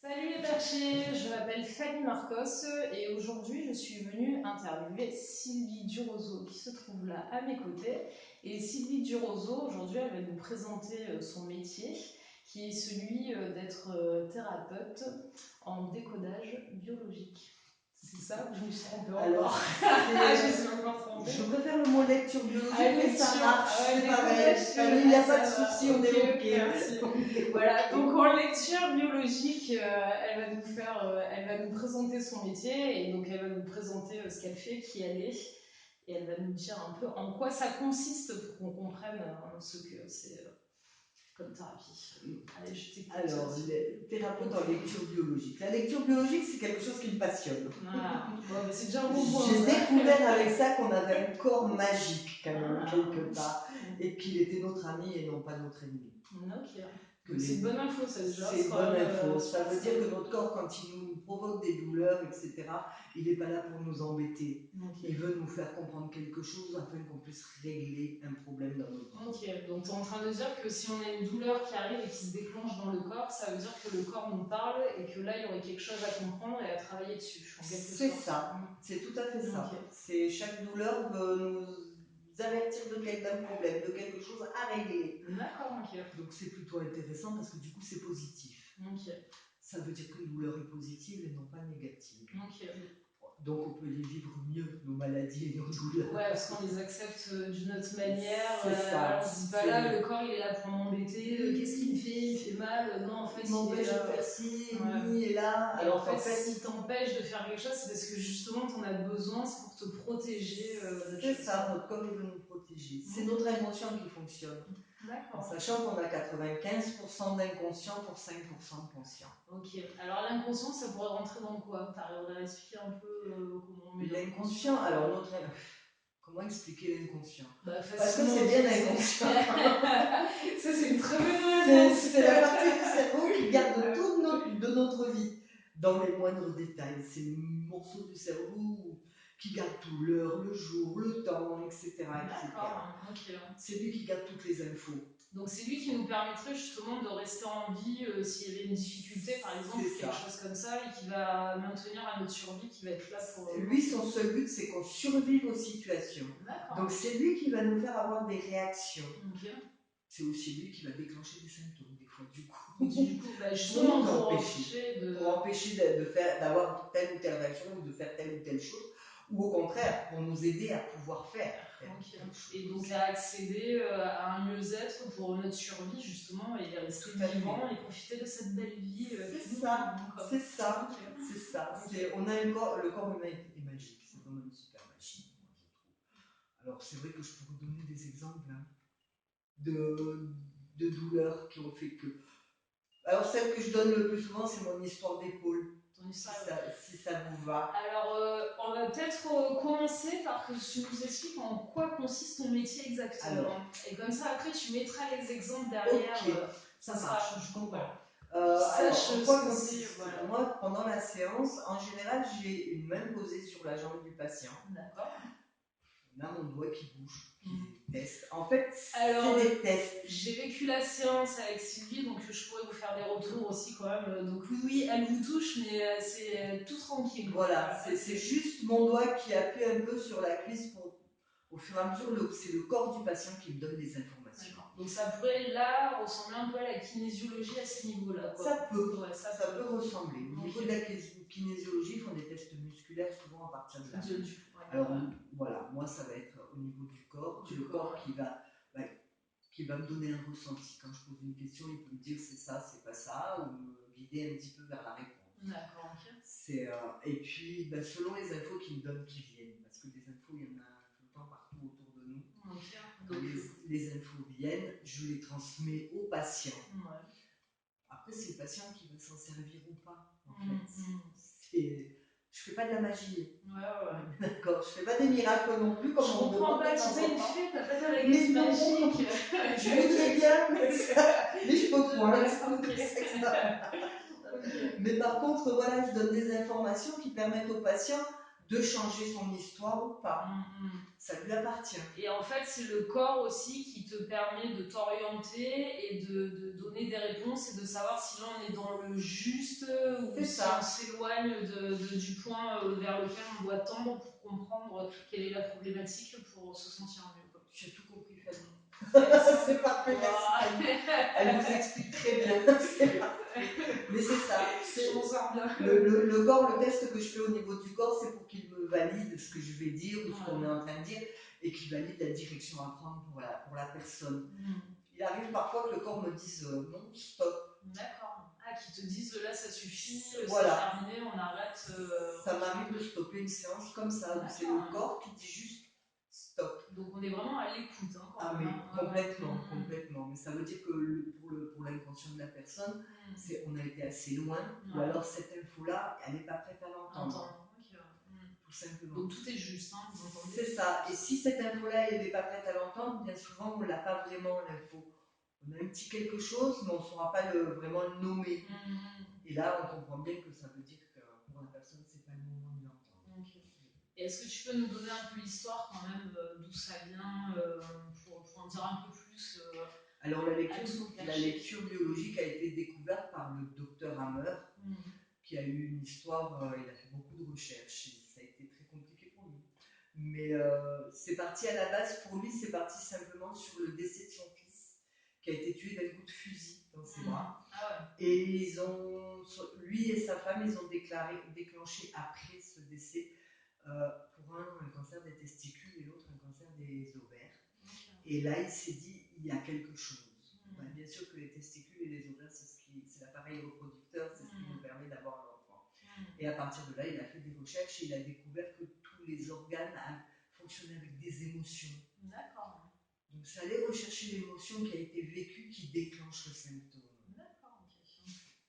Salut les perchés, je m'appelle Fanny Marcos et aujourd'hui je suis venue interviewer Sylvie Durozo qui se trouve là à mes côtés. Et Sylvie Durozo, aujourd'hui, elle va nous présenter son métier qui est celui d'être thérapeute en décodage biologique. C'est ça ou je me suis trompée encore? Je me suis encore trompée. Je préfère le mot lecture biologique, mais ça marche, c'est pareil. Il n'y a pas de souci, on est OK. Merci. Voilà, donc en lecture biologique, elle va nous présenter son métier et donc elle va nous présenter ce qu'elle fait, qui elle est, et elle va nous dire un peu en quoi ça consiste pour qu'on comprenne ce que c'est comme thérapie. Allez, je t'écoute. Alors, thérapeute en lecture biologique. La lecture biologique, c'est quelque chose qui me passionne. Ah, bon, c'est déjà un bon point. J'ai découvert avec ça qu'on avait un corps magique, quand même, quelque part, et qu'il était notre ami et non pas notre ennemi. Ok. C'est une bonne info, ça déjà. C'est une bonne info. Ça veut dire que notre corps, quand il nous provoque des douleurs, etc., il n'est pas là pour nous embêter. Okay. Il veut nous faire comprendre quelque chose afin qu'on puisse régler un problème dans notre corps. Ok, donc tu es en train de dire que si on a une douleur qui arrive et qui se déclenche dans le corps, ça veut dire que le corps nous parle et que là, il y aurait quelque chose à comprendre et à travailler dessus. C'est ça, c'est tout à fait ça. Okay. C'est, chaque douleur veut nous avertir d'un problème, de quelque chose à régler. D'accord, ok. Donc c'est plutôt intéressant parce que du coup c'est positif. Ok. Ça veut dire qu'une douleur est positive et non pas négative. Ok. Donc on peut les vivre mieux, nos maladies et nos douleurs. Ouais, parce qu'on les accepte d'une autre manière. C'est ça. On se dit pas là, le corps il est là pour m'embêter, qu'est-ce qu'il me fait? Il fait mal. Non, en fait, il m'empêche de faire ci, lui est là. Alors en fait, s'il t'empêche de faire quelque chose, c'est parce que justement t'en as besoin, c'est pour te protéger. C'est ça, notre corps il veut nous protéger. C'est notre inconscient qui fonctionne. D'accord. En sachant qu'on a 95% d'inconscient pour 5% de conscient. Ok. Alors l'inconscient, ça pourrait rentrer dans quoi? T'arriverais à expliquer un peu comment on met l'inconscient? Alors comment expliquer l'inconscient? Parce que c'est bien l'inconscient. Ça, c'est une très bonne réponse. C'est la partie du cerveau qui garde tout de notre vie, dans les moindres détails. C'est le morceau du cerveau qui garde tout, l'heure, le jour, le temps, etc. Okay. C'est lui qui garde toutes les infos. Donc c'est lui qui nous permettrait justement de rester en vie s'il y avait une difficulté, par exemple, quelque chose comme ça, et qui va maintenir à notre survie, qui va être là pour... Lui, son seul but, c'est qu'on survive aux situations. Donc c'est lui qui va nous faire avoir des réactions. Okay. C'est aussi lui qui va déclencher des symptômes, des fois, du coup. Justement, pour empêcher d'avoir telle ou telle réaction, ou de faire telle ou telle chose, ou au contraire, pour nous aider à pouvoir faire. Et donc à accéder à un mieux-être pour notre survie, justement, et rester vivant et profiter de cette belle vie. C'est ça. On a un corps, le corps humain est magique, c'est vraiment une super machine, moi je trouve. Alors c'est vrai que je pourrais donner des exemples de douleurs qui ont fait que... Alors celle que je donne le plus souvent, c'est mon histoire d'épaule. Si ça vous va. Alors, on va peut-être commencer par que tu nous expliques en quoi consiste ton métier exactement. Et comme ça, après, tu mettras les exemples derrière. Ok, ça marche, je comprends. Voilà. Moi, pendant la séance, en général, j'ai une main posée sur la jambe du patient. D'accord. On a mon doigt qui bouge, qui teste. En fait, c'est des tests. J'ai vécu la séance avec Sylvie, donc je pourrais vous faire des retours aussi quand même. Donc oui, elle vous touche, mais c'est tout tranquille. Voilà, c'est juste mon doigt qui appuie un peu sur la cuisse pour, au fur et à mesure, c'est le corps du patient qui me donne des informations. Donc ça pourrait là ressembler un peu à la kinésiologie à ce niveau-là. Ça peut ressembler. Au niveau de la kinésiologie, ils font des tests musculaires souvent à partir de là. Alors voilà, moi ça va être au niveau du corps, le corps qui va me donner un ressenti. Quand je pose une question, il peut me dire c'est ça, c'est pas ça, ou me guider un petit peu vers la réponse. D'accord, ok. Et puis selon les infos qu'il me donne, qui viennent, parce que des infos, il y en a tout le temps partout autour de nous. Okay. Quand les infos viennent, je les transmets au patient. Ouais. Après, c'est le patient qui va s'en servir ou pas, en fait. Je fais pas de la magie. Ouais. D'accord, je fais pas des miracles non plus. Je comprends pas, tu sais, une fée, t'as pas de la guise magique. Je voudrais bien, mais je peux point. Mais par contre, voilà, je donne des informations qui permettent au patient de changer son histoire ou pas. Ça lui appartient. Et en fait, c'est le corps aussi qui te permet de t'orienter et de donner des réponses et de savoir si là on est dans le juste ou si on s'éloigne du point vers lequel on doit tendre pour comprendre quelle est la problématique pour se sentir mieux. Tu as tout compris, Fanny. C'est parfait, merci. Elle nous explique très bien. C'est parfait. Mais c'est ça. Le corps, le test que je fais au niveau du corps, c'est pour qu'il me valide ce que je vais dire ou ce qu'on est en train de dire et qu'il valide la direction à prendre pour la personne. Il arrive parfois que le corps me dise non, stop. D'accord. Ah, qu'ils te disent là, ça suffit, voilà. C'est terminé, on arrête. Ça m'arrive de stopper une séance comme ça, où c'est le corps qui dit juste stop. Donc on est vraiment à l'écoute. Mais complètement. Mais ça veut dire que pour l'inconscient de la personne, on a été assez loin, ou alors cette info-là, elle n'est pas prête à l'entendre. Tout simplement. Donc tout est juste, vous entendez. C'est ça. Et si cette info-là, elle n'est pas prête à l'entendre, bien souvent, on ne l'a pas vraiment, l'info. On a un petit quelque chose, mais on ne saura pas vraiment le nommer. Et là, on comprend bien que ça veut dire que pour la personne, ce n'est pas le moment de l'entendre. Et est-ce que tu peux nous donner un peu l'histoire quand même, d'où ça vient, pour en dire un peu plus Alors la lecture biologique a été découverte par le docteur Hammer, qui a eu une histoire, il a fait beaucoup de recherches, et ça a été très compliqué pour lui. Mais c'est parti à la base, pour lui, c'est parti simplement sur le décès de son fils, qui a été tué d'un coup de fusil dans ses bras. Et lui et sa femme, ils ont déclenché après ce décès pour un cancer des testicules et l'autre un cancer des ovaires. Et là, il s'est dit, il y a quelque chose. Bien sûr que les testicules et les ovaires, c'est l'appareil reproducteur, c'est ce qui nous permet d'avoir un enfant. Et à partir de là, il a fait des recherches et il a découvert que tous les organes fonctionnaient avec des émotions. D'accord. Donc, c'est aller rechercher l'émotion qui a été vécue qui déclenche le symptôme. D'accord.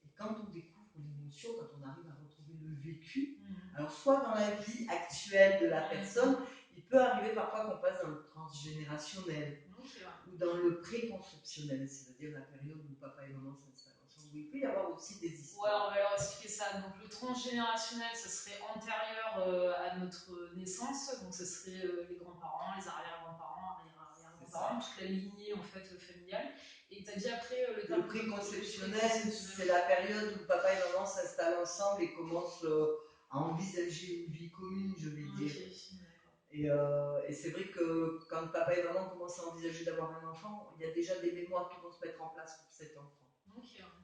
Et quand on découvre l'émotion, quand on arrive à retrouver le vécu, alors soit dans la vie actuelle de la personne, il peut arriver parfois qu'on passe dans le transgénérationnel ou dans le pré-conceptionnel, c'est-à-dire la période où papa et maman s'installent ensemble, où il peut y avoir aussi des histoires. On va leur expliquer ça. Donc le transgénérationnel, ça serait antérieur à notre naissance, donc ça serait les grands-parents, les arrière-grands-parents, arrière-arrière-grands-parents, toute la lignée en fait familiale. Et tu as dit après le pré-conceptionnel, c'est la période où papa et maman s'installent ensemble et commencent à envisager une vie commune, je vais dire. Et c'est vrai que quand papa et maman commencent à envisager d'avoir un enfant, il y a déjà des mémoires qui vont se mettre en place pour cet enfant.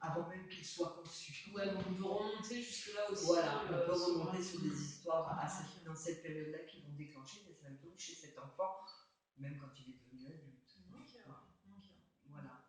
Avant même qu'il soit conçu. Donc on peut remonter jusque-là aussi. Voilà, on peut remonter sur des histoires dans cette période-là qui vont déclencher des symptômes chez cet enfant, même quand il est devenu adulte. Voilà.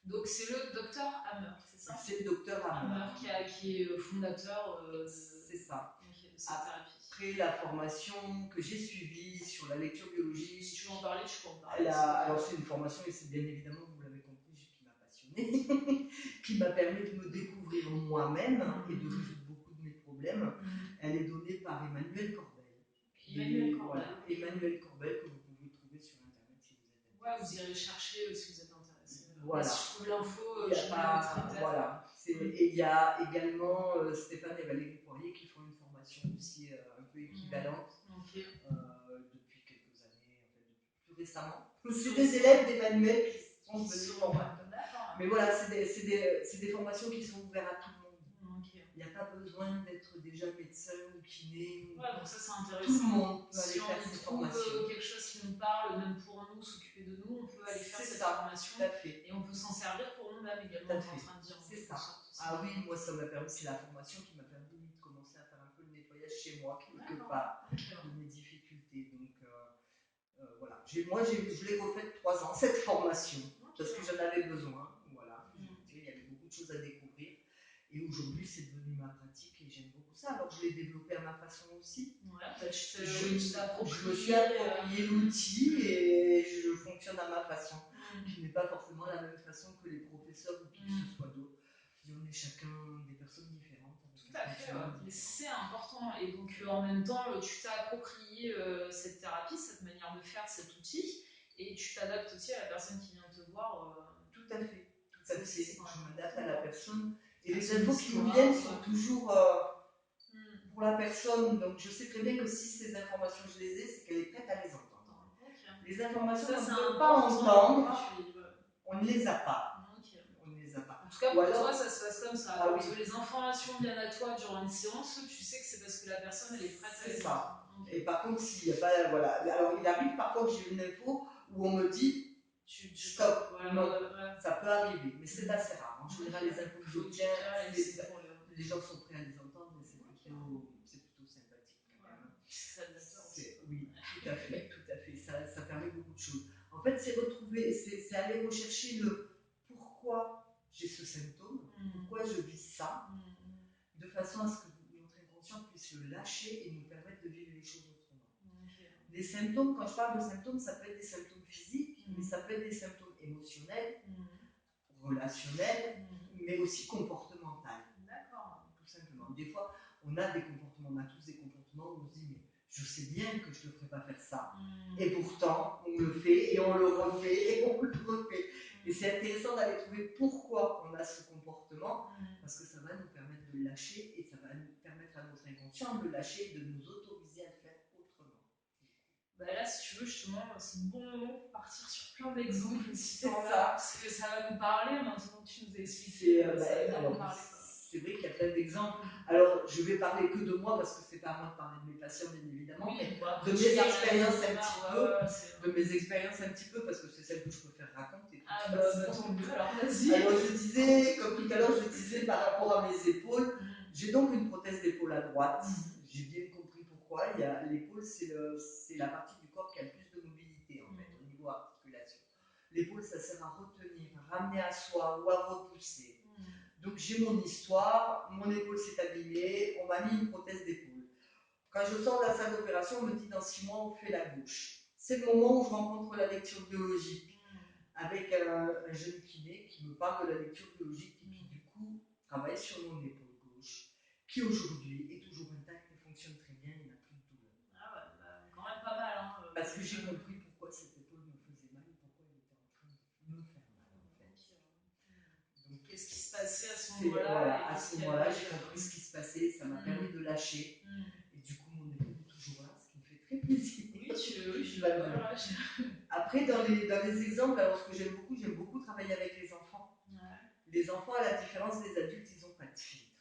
Donc c'est le docteur Hammer, c'est ça? C'est le docteur Hammer. Qui est fondateur c'est ça. de cette thérapie. Après la formation que j'ai suivie sur la lecture biologique. Si tu veux en parler, tu peux en parler. Alors c'est une formation, et c'est bien évidemment, vous l'avez compris, qui m'a passionnée, qui m'a permis de me découvrir moi-même et de résoudre beaucoup de mes problèmes. Elle est donnée par Emmanuel Corbel. Emmanuel Corbel, que vous pouvez trouver sur Internet si vous êtes intéressé. Vous irez chercher si vous êtes intéressé. Voilà. Si je trouve l'info, je la mettrai. Voilà. Et il y a également Stéphane et Valérie Poirier qui font une formation aussi un peu équivalente depuis quelques années, en fait, depuis plus récemment. C'est des élèves d'Emmanuel qui sont devenus formateurs. Mais voilà, c'est des formations qui sont ouvertes à tout le monde. Il n'y a pas besoin d'être déjà médecin ou kiné. Donc ça c'est intéressant. Tout le monde peut aller faire ces formations. Si on trouve quelque chose qui nous parle, même pour nous, s'occuper de nous, on peut aller faire cette formation. Tout à fait. Et on peut s'en servir pour nous-mêmes également, tu es en train de dire. C'est ça. Ah oui, moi ça m'a permis, c'est la formation qui m'a permis de commencer à faire un peu le nettoyage chez moi, quelque part, de mes difficultés. Donc voilà. Moi je l'ai refaite 3 ans, cette formation, parce que j'en avais besoin. Voilà. Il y avait beaucoup de choses à découvrir. Et aujourd'hui, c'est devenu ma pratique et j'aime beaucoup ça. Alors, je l'ai développé à ma façon aussi. Je me suis approprié l'outil et je fonctionne à ma façon, qui n'est pas forcément la même façon que les professeurs ou qui que ce soit d'autres. On est chacun des personnes différentes. Tout à fait, mais c'est important. Et donc, en même temps, tu t'as approprié cette thérapie, cette manière de faire, cet outil, et tu t'adaptes aussi à la personne qui vient te voir. Tout à fait. Je m'adapte à la personne. Et les infos qui nous viennent sont toujours pour la personne, donc je sais très bien que si ces informations je les ai, c'est qu'elle est prête à les entendre. Okay. Les informations qu'on ne peut pas entendre, on ne les a pas. Okay. On ne les a pas. En tout cas, pour toi, ça se passe comme ça. Ah, quand les informations viennent à toi durant une séance, tu sais que c'est parce que la personne elle est prête à les entendre. Okay. Et par contre, s'il n'y a pas, voilà. Alors, il arrive parfois que j'ai une info où on me dit stop. Voilà, non, ça peut arriver, mais c'est assez rare. En général, les infos que j'obtiens, les gens sont prêts à les entendre et c'est plutôt sympathique quand même. Oui, tout à fait, tout à fait. Ça permet beaucoup de choses. En fait, c'est retrouver, c'est aller rechercher le pourquoi j'ai ce symptôme, pourquoi je vis ça, de façon à ce que notre inconscient puisse le lâcher et nous permettre de vivre les choses autrement. Les symptômes, quand je parle de symptômes, ça peut être des symptômes physiques, mais ça peut être des symptômes émotionnels, relationnels, mais aussi comportementaux. D'accord. Tout simplement. Des fois, on a des comportements, on a tous des comportements où on se dit, mais je sais bien que je ne devrais pas faire ça. Et pourtant, on le fait et on le refait et on le refait. Et c'est intéressant d'aller trouver pourquoi on a ce comportement, parce que ça va nous permettre de le lâcher et ça va nous permettre à notre inconscient de le lâcher et de nous autoriser à le faire autrement. Bah là, si tu veux, justement, c'est le bon moment pour partir sur plein d'exemples. C'est ça. Parce que ça va nous parler maintenant que tu nous as expliqué. C'est vrai qu'il y a plein d'exemples. Alors, je vais parler que de moi parce que c'est pas à moi de parler de mes patients, bien évidemment, mais de mes expériences un petit peu, de mes expériences un petit peu, parce que c'est celle que je préfère raconter. Ah bah tant mieux, alors vas-y. Alors, je disais, comme tout à l'heure, je disais par rapport à mes épaules, j'ai donc une prothèse d'épaule à droite. J'ai bien compris pourquoi. L'épaule, c'est la partie du corps qui a le plus de mobilité, en fait, au niveau articulation. L'épaule, ça sert à retenir, à ramener à soi ou à repousser. Donc j'ai mon histoire, mon épaule s'est abîmée, on m'a mis une prothèse d'épaule. Quand je sors de la salle d'opération, on me dit dans 6 mois, on fait la gauche. C'est le moment où je rencontre la lecture biologique avec un jeune kiné qui me parle de la lecture biologique et qui du coup travaille sur mon épaule gauche, qui aujourd'hui est toujours intacte et fonctionne très bien, il n'a plus de douleur. Ah ouais, bah, quand même pas mal. Hein, parce que j'ai compris pourquoi cette épaule me faisait mal et pourquoi elle était en train de me faire mal en fait. Donc, qu'est-ce qui se passait à ce moment-là? Voilà, à ce moment-là, j'ai compris ce qui se passait, ça m'a permis de lâcher. Et du coup, mon épaule est toujours là, ce qui me fait très plaisir. Oui, je l'adore. Après, dans les exemples, alors ce que j'aime beaucoup travailler avec les enfants. Ouais. Les enfants, à la différence des adultes, ils n'ont pas de filtre.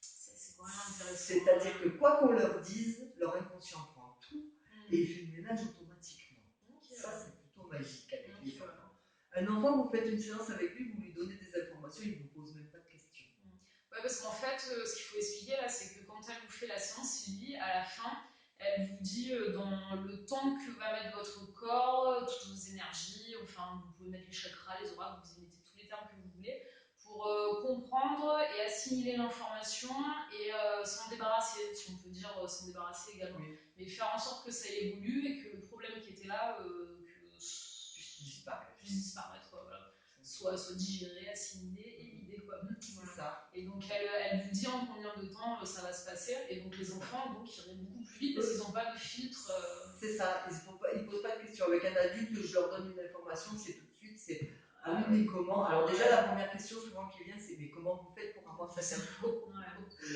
C'est quand même intéressant. C'est-à-dire que quoi qu'on leur dise, leur inconscient prend tout et il fait le ménage automatiquement. Okay. Ça, c'est plutôt magique avec les enfants. Un enfant, vous faites une séance avec lui, vous lui donnez des informations, il ne vous pose même pas de questions. Ouais, parce qu'en fait, ce qu'il faut expliquer là, c'est que quand elle vous fait la séance, Sylvie, à la fin, elle vous dit dans le temps que va mettre votre corps, toutes vos énergies, enfin, vous pouvez mettre les chakras, les auras, vous y mettez tous les termes que vous voulez, pour comprendre et assimiler l'information et s'en débarrasser, si on peut dire s'en débarrasser également. Oui. Mais faire en sorte que ça évolue et que le problème qui était là puisse disparaître, voilà. soit digéré, assimilé et vidé, quoi. Voilà. C'est ça. Et donc elle vous dit en combien de temps ça va se passer, et donc les enfants donc iraient beaucoup plus vite parce qu'ils n'ont pas de filtre. C'est ça, ils ne posent pas de questions. Avec un adulte, je leur donne une information, c'est tout de suite, c'est ah oui, mais comment? Alors déjà la première question souvent qui vient, c'est mais comment vous faites pour avoir cette info?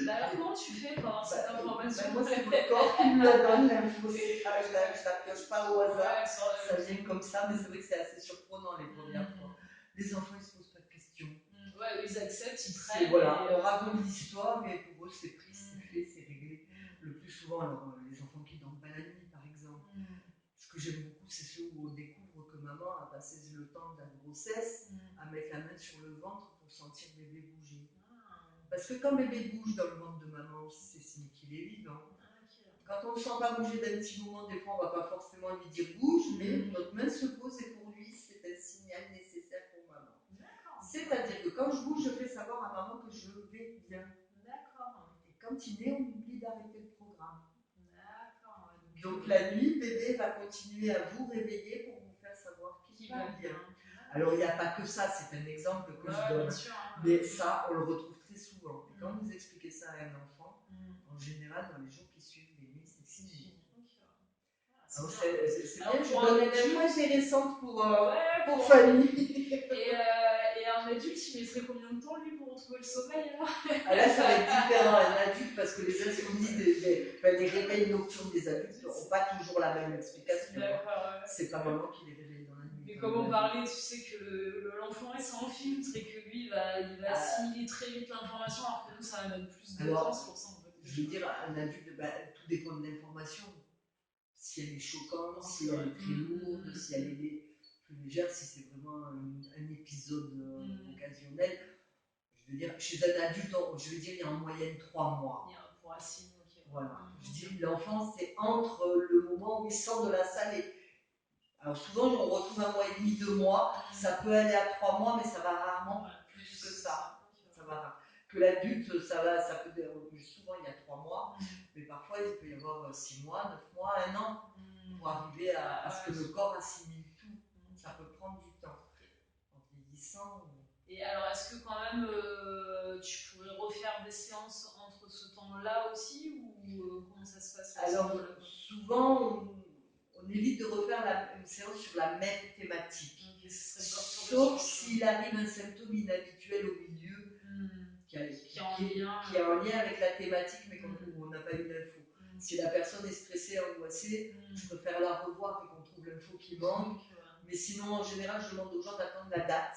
Bah alors comment tu fais pour avoir cette information? Moi c'est mon corps qui me la donne, l'info, je la pioche pas au hasard, ça vient comme ça, mais c'est vrai que c'est assez surprenant les premières fois. Les enfants ils se posent pas de questions. Ouais, ils acceptent, ils prennent. Voilà, on raconte l'histoire et pour eux c'est pris, c'est fait, c'est réglé. Le plus souvent, alors les enfants qui dorment pas la nuit par exemple. Ce que j'aime beaucoup, c'est ceux où on découvre que maman a passé le temps de la grossesse à mettre la main sur le ventre pour sentir bébé bouger. Parce que quand bébé bouge dans le ventre de maman, c'est signe qu'il est vivant. Quand on ne le sent pas bouger d'un petit moment, des fois on ne va pas forcément lui dire bouge, mais notre main se pose et pour lui c'est un signal nécessaire pour maman. C'est-à-dire que quand je bouge, je fais savoir à maman que je vais bien. D'accord. Et quand il est, on oublie d'arrêter le programme. D'accord. Donc la nuit, bébé va continuer à vous réveiller pour vous faire savoir qu'il va bien. Alors il n'y a pas que ça, c'est un exemple que je donne. Sûr, hein, mais ça, on le retrouve très souvent. Et quand vous expliquez ça à un enfant, en général, dans les jours qui suivent, les nuits, c'est fini. Alors c'est bien, je donne une info intéressante pour famille. Et un adulte, il mettrait combien de temps lui pour retrouver le sommeil alors? Là, ça va être différent. Un adulte, parce que les insomnies, les réveils nocturnes des adultes n'ont pas toujours la même explication. D'accord, ouais. C'est pas maman qui les réveille dans la nuit. Mais comme on parlait, tu sais que l'enfant est sans filtre et que lui, il va assimiler très vite l'information, alors que nous, ça va mettre plus de temps, c'est pour ça. Je veux dire, un adulte, tout dépend de l'information. Si elle est choquante, si elle est très lourde, si elle est plus légère, si c'est vraiment un épisode occasionnel. Je veux dire, chez un adulte, je veux dire, il y a en moyenne 3 mois. Pour assimiler. Voilà. Je dis, l'enfant, c'est entre le moment où il sort de la salle et. Alors souvent, on retrouve 1 mois et demi, 2 mois. Ça peut aller à 3 mois, mais ça va rarement plus que ça. Ça va rarement. Que l'adulte, ça peut souvent il y a 3 mois, mais parfois il peut y avoir 6 mois, 9 mois, 1 an pour arriver à ce que le corps assimile tout. Ça peut prendre du temps. En vieillissant. Et alors, est-ce que quand même tu pourrais refaire des séances entre ce temps-là aussi, ou comment ça se passe? Alors, souvent, on évite de refaire une séance sur la même thématique. Okay, sauf s'il arrive un symptôme inhabituel au milieu qui est en lien avec la thématique, mais où on n'a pas eu l'info. Si la personne est stressée, angoissée, je préfère la revoir et qu'on trouve l'info qui manque. Mais sinon, en général, je demande aux gens d'attendre la date.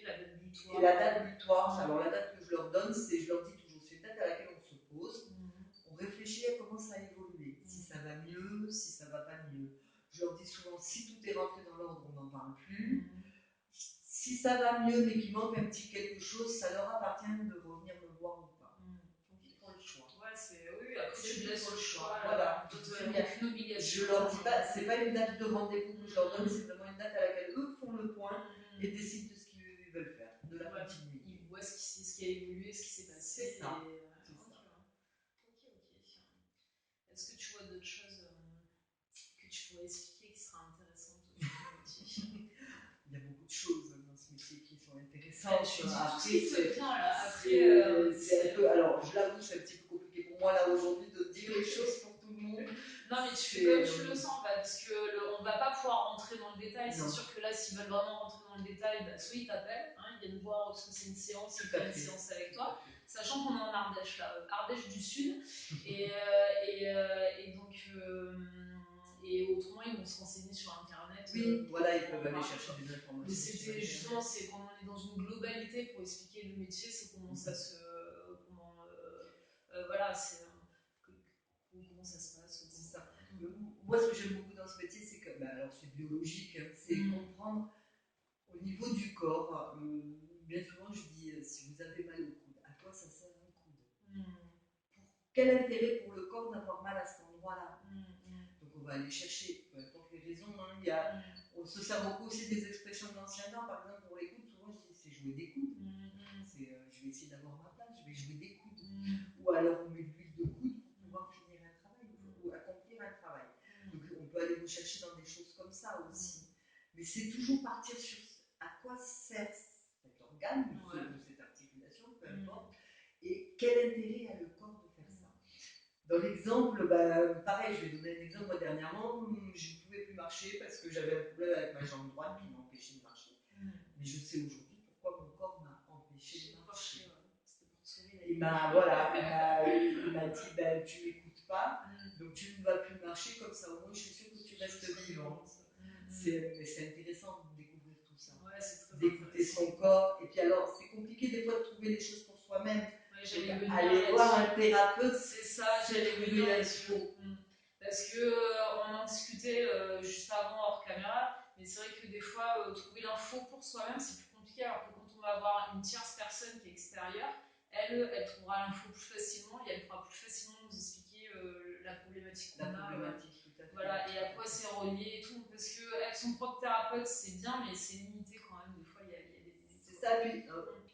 La date butoir. Et la date butoir, alors la date que je leur donne, je leur dis toujours, c'est une date à laquelle on se pose, on réfléchit à comment ça a évolué, si ça va mieux, si ça va pas mieux. Je leur dis souvent, si tout est rentré dans l'ordre, on n'en parle plus. Si ça va mieux, mais qu'il manque un petit quelque chose, ça leur appartient de revenir me voir ou pas. Donc ils font le choix. Oui, après tu laisses le choix. Voilà. Je leur dis pas, c'est pas une date de rendez-vous que je leur donne, c'est vraiment une date à laquelle eux font le point et décident de ce qu'ils veulent faire, de la continuité. Ils voient ce qui a évolué, ce qui s'est passé. C'est ça. Est-ce que tu vois d'autres choses que tu pourrais expliquer qui seraient intéressantes sur ton métier? Il y a beaucoup de choses dans ce métier qui sont intéressantes. Après, c'est bien là. C'est un peu. Alors, je l'avoue, c'est un petit peu compliqué pour moi là aujourd'hui de dire les choses pour tout le monde. Non, mais tu fais comme tu le sens, parce que on va pas pouvoir rentrer dans le détail. C'est sûr que là, s'ils veulent vraiment rentrer dans le détail, soit ils t'appellent, ils viennent voir parce que c'est une séance, ils font une séance avec toi. Sachant qu'on est en Ardèche là, Ardèche du Sud, et donc. Et autrement, ils vont se renseigner sur Internet. Oui, voilà, ils peuvent aller chercher des informations. Mais c'était justement, c'est quand on est dans une globalité pour expliquer le métier, c'est comment ça se. Voilà, c'est. Comment ça se passe. C'est ça. Moi, ce que j'aime beaucoup dans ce métier, c'est que. Alors, c'est biologique, c'est comprendre au niveau du corps. Bien souvent, je dis si vous avez mal au coude, à quoi ça sert un coude? Quel intérêt pour le corps d'avoir mal à cet endroit-là? Donc on va aller chercher, peu importe les raisons. On se sert beaucoup aussi des expressions de l'ancien temps. Par exemple, pour les coudes, souvent je dis c'est jouer des coudes. Je vais essayer d'avoir ma place, je vais jouer des coudes. Ou alors on met de l'huile de coude pour pouvoir finir un travail ou accomplir un travail. Donc on peut aller vous chercher dans des choses comme ça aussi. Mais c'est toujours partir sur à quoi sert cet organe, de cette articulation, peu importe, et quel intérêt a le corps de faire ça. Dans l'exemple, pareil, je vais donner un exemple. Moi, dernièrement, je ne pouvais plus marcher parce que j'avais un problème avec ma jambe droite qui m'empêchait de marcher. Mais je sais aujourd'hui pourquoi mon corps m'a empêché de marcher. Il m'a dit, tu m'écoutes pas, donc tu ne vas plus marcher, comme ça au moins je suis sûre que tu restes vivante. C'est intéressant de découvrir tout ça, d'écouter son corps. Et puis alors, c'est compliqué des fois de trouver les choses pour soi-même. Aller voir un thérapeute, c'est ça, j'allais venir là-dessus. Parce qu'on en discutait juste avant hors caméra, mais c'est vrai que des fois, trouver l'info pour soi-même, c'est plus compliqué, alors que quand on va voir une tierce personne qui est extérieure, elle trouvera l'info plus facilement et elle pourra plus facilement nous expliquer la problématique qu'on a. Voilà, et à quoi c'est relié et tout. Parce qu'être son propre thérapeute, c'est bien, mais c'est limité quand même. Des fois, il y a des limites. C'est ça, puis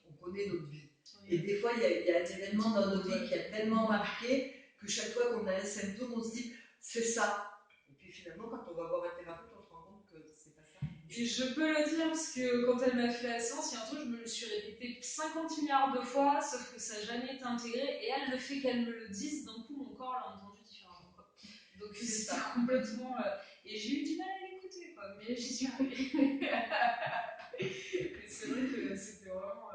on connaît notre vie. Et des fois, il y a un événement dans notre vie qui a tellement marqué que chaque fois qu'on a un symptôme, on se dit c'est ça. Et puis finalement, quand on va voir un thérapeute, on se rend compte que c'est pas ça. Et je peux le dire parce que quand elle m'a fait la séance, il y a un truc, je me le suis répété 50 milliards de fois, sauf que ça n'a jamais été intégré. Et elle, le fait qu'elle me le dise, d'un coup, mon corps l'a entendu différemment. Quoi. Donc c'était complètement. Et j'ai eu du mal à l'écouter, quoi, mais j'y suis arrivée. Mais c'est vrai que c'était vraiment.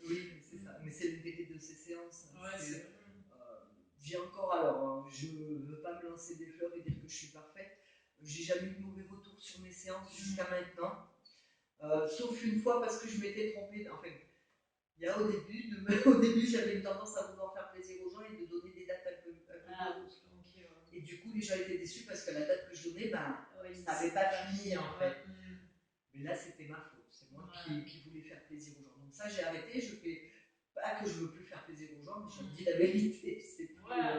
Oui, c'est ça. Mais c'est l'intérêt de ces séances. je ne veux pas me lancer des fleurs et dire que je suis parfaite. J'ai jamais eu de mauvais retour sur mes séances jusqu'à maintenant. Sauf une fois parce que je m'étais trompée. Enfin, au début, j'avais une tendance à vouloir faire plaisir aux gens et de donner des dates un peu grosses. Okay. Et du coup, les gens étaient déçus parce que la date que je donnais, ça n'avait pas fini en fait. Mais là, c'était ma faute. C'est moi qui voulais faire plaisir aux gens. Donc ça, j'ai arrêté. Je fais pas que je veux plus faire plaisir aux gens, mais je dis la vérité. Ça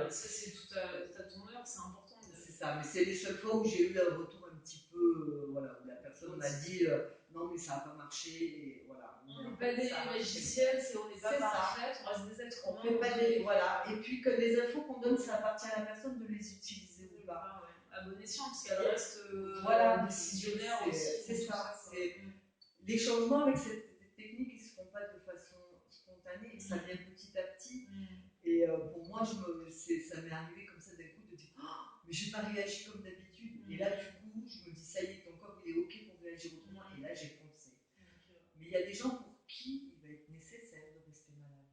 c'est tout à ton honneur, c'est important. C'est ça, mais c'est les seules fois où j'ai eu un retour un petit peu, voilà, où la personne m'a dit non mais ça n'a pas marché et voilà. On n'est pas des magiciennes, on n'est pas parfaites, on reste des êtres humains. On fait pas des, voilà, et puis que les infos qu'on donne, ça appartient à la personne de les utiliser ou pas. À bon escient, parce qu'elle reste décisionnaire aussi. C'est ça. Les changements avec cette technique, ils ne se font pas de façon spontanée, ça vient petit à petit. Et pour moi, ça m'est arrivé comme ça d'un coup de dire oh, mais j'ai pas réagi comme d'habitude. Et là, du coup, je me dis ça y est, ton corps il est OK pour réagir autrement. Et là, j'ai foncé. Mais il y a des gens pour qui il va être nécessaire de rester malade.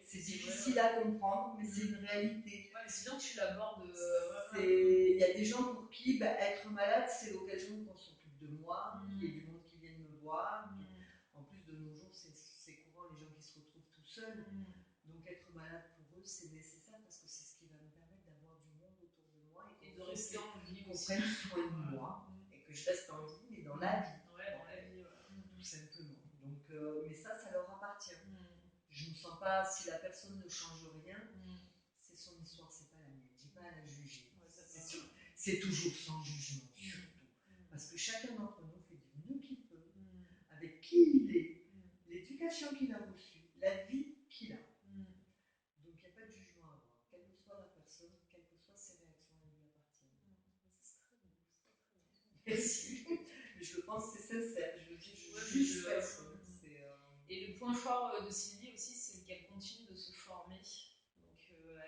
C'est difficile à comprendre, mais c'est une réalité. C'est bien que tu l'abordes. Il y a des gens pour qui être malade, c'est l'occasion qu'on s'occupe de moi, qu'il y ait du monde qui vienne me voir. En plus, de nos jours, c'est courant les gens qui se retrouvent tout seuls. Donc être malade pour eux, c'est nécessaire parce que c'est ce qui va me permettre d'avoir du monde autour de moi et de rester en vie, qu'on prenne soin de moi et que je reste en vie, mais dans la vie. Tout simplement. Donc, mais ça leur appartient. Je ne me sens pas, si la personne ne change rien, c'est son histoire, c'est pas la mienne. J'ai pas à la juger. C'est toujours sans jugement, surtout. Parce que chacun d'entre nous fait du mieux qu'il peut, avec qui il est, l'éducation qu'il a reçue, la vie qu'il a. Donc il n'y a pas de jugement à avoir. Quelle que soit la personne, quelles que soient ses réactions, elles lui appartiennent. C'est très beau, Merci. Mais je pense que c'est sincère. Je le dis, je juge personne. Et le point fort de Sylvie aussi, c'est qu'elle continue de se former. Donc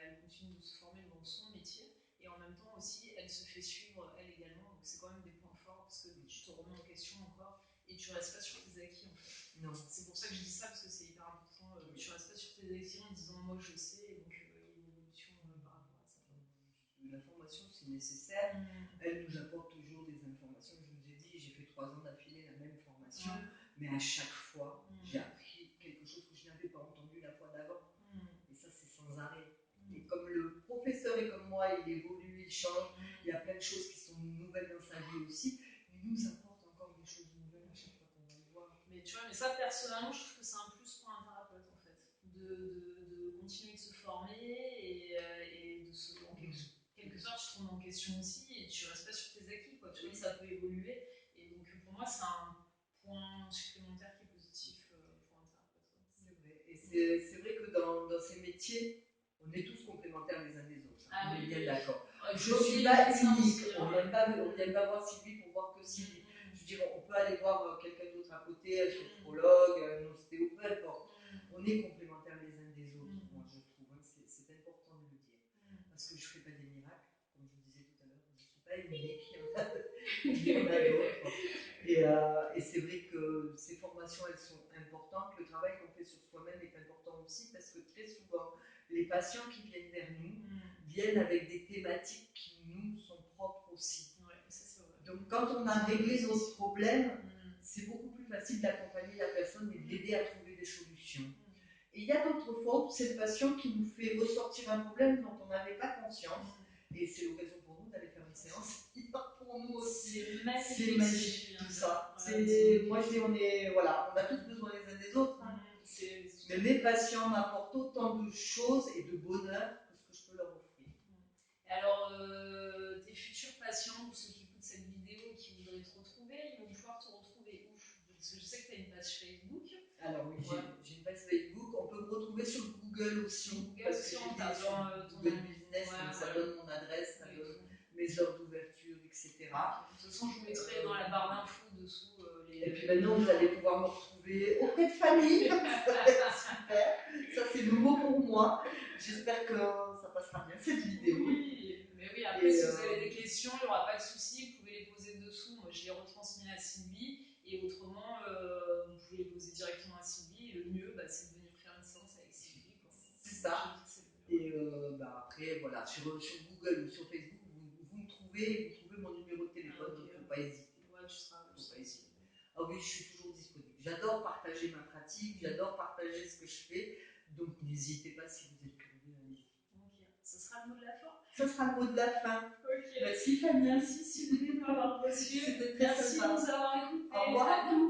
elle continue de se former dans son métier. Et en même temps aussi, elle se fait suivre, elle également. Donc c'est quand même des points forts parce que tu te remets en question encore et tu restes pas sur tes acquis en fait. Non. C'est pour ça que je dis ça parce que c'est hyper important. Tu restes pas sur tes acquis en disant moi je sais. Et donc il y a une évolution par rapport à ça. La formation c'est nécessaire. Elle nous apporte toujours des informations. Je vous ai dit, j'ai fait 3 ans d'affilée la même formation, mais à chaque fois, j'ai appris quelque chose que je n'avais pas entendu la fois d'avant. Et ça, c'est sans arrêt. Et comme le professeur est comme moi, il évolue, il change, il y a plein de choses qui sont nouvelles dans sa vie aussi. Il nous apporte encore des choses nouvelles à chaque fois qu'on va le voir. Mais tu vois, mais ça, personnellement, je trouve que c'est un plus pour un thérapeute, en fait. De continuer de se former et de se... quelque sorte, tu te remets en question aussi et tu restes pas sur tes acquis, quoi. Tu vois, ça peut évoluer. Et donc, pour moi, c'est un point supplémentaire qui est positif pour un thérapeute. C'est vrai. Et c'est vrai que dans ces métiers, on est tous complémentaires les uns des autres. On est bien d'accord. Je ne suis pas unique. On ne vient pas voir Sylvie pour voir que Sylvie. Je veux dire, on peut aller voir quelqu'un d'autre à côté, un sophrologue, un ostéo, peu importe. On est complémentaires les uns des autres, moi je trouve. C'est important de le dire. Parce que je ne fais pas des miracles, comme je vous disais tout à l'heure. Je ne suis pas unique, il y en a d'autres. Et c'est vrai que ces formations, elles sont importantes. Le travail qu'on fait sur soi-même est important aussi parce que très souvent, les patients qui viennent vers nous viennent avec des thématiques qui nous sont propres aussi. Ça, c'est vrai. Donc quand on a réglé nos problèmes, c'est beaucoup plus facile d'accompagner la personne et de l'aider à trouver des solutions. Et il y a d'autres fois où c'est le patient qui nous fait ressortir un problème dont on n'avait pas conscience. Et c'est l'occasion pour nous d'aller faire une séance. Pour nous aussi. C'est magique tout ça. Moi je dis on a tous besoin les uns des autres. Mais mes patients m'apportent autant de choses et de bonheur que ce que je peux leur offrir. Alors, tes futurs patients ou ceux qui écoutent cette vidéo et qui voudraient te retrouver, ils vont pouvoir te retrouver où? Parce que je sais que tu as une page Facebook. Alors oui, j'ai une page Facebook. On peut me retrouver sur Google aussi. Parce que j'ai mis sur Google Business, donc ça donne mon adresse, ça donne mes heures d'ouverture, etc. De toute façon, je vous mettrai dans la barre d'infos dessous Et puis maintenant, vous allez pouvoir me retrouver auprès de famille. Ça va être super. Ça, c'est nouveau pour moi. J'espère que ça passera bien cette vidéo. Oui, mais oui, après, si vous avez des questions, il n'y aura pas de souci. Vous pouvez les poser dessous. Moi, je les retransmets à Sylvie. Et autrement, vous pouvez les poser directement à Sylvie. Et le mieux, c'est de venir faire une séance avec Sylvie. C'est ça. Et après, voilà, sur Google ou sur Facebook, vous me trouvez, vous trouvez mon numéro de téléphone, donc il ne faut pas hésiter. Ouais, tu seras faut pas hésiter. Ah oui, je suis toujours disponible. J'adore partager ma pratique, j'adore partager ce que je fais, donc n'hésitez pas si vous êtes curieux. Ok, ce sera le mot de la fin. Ce sera le mot de la fin. Ok. Merci Fanny. Merci Sylvie de m'avoir reçu. C'était très Merci de sympa. nous avoir écoutés. Au revoir à tous.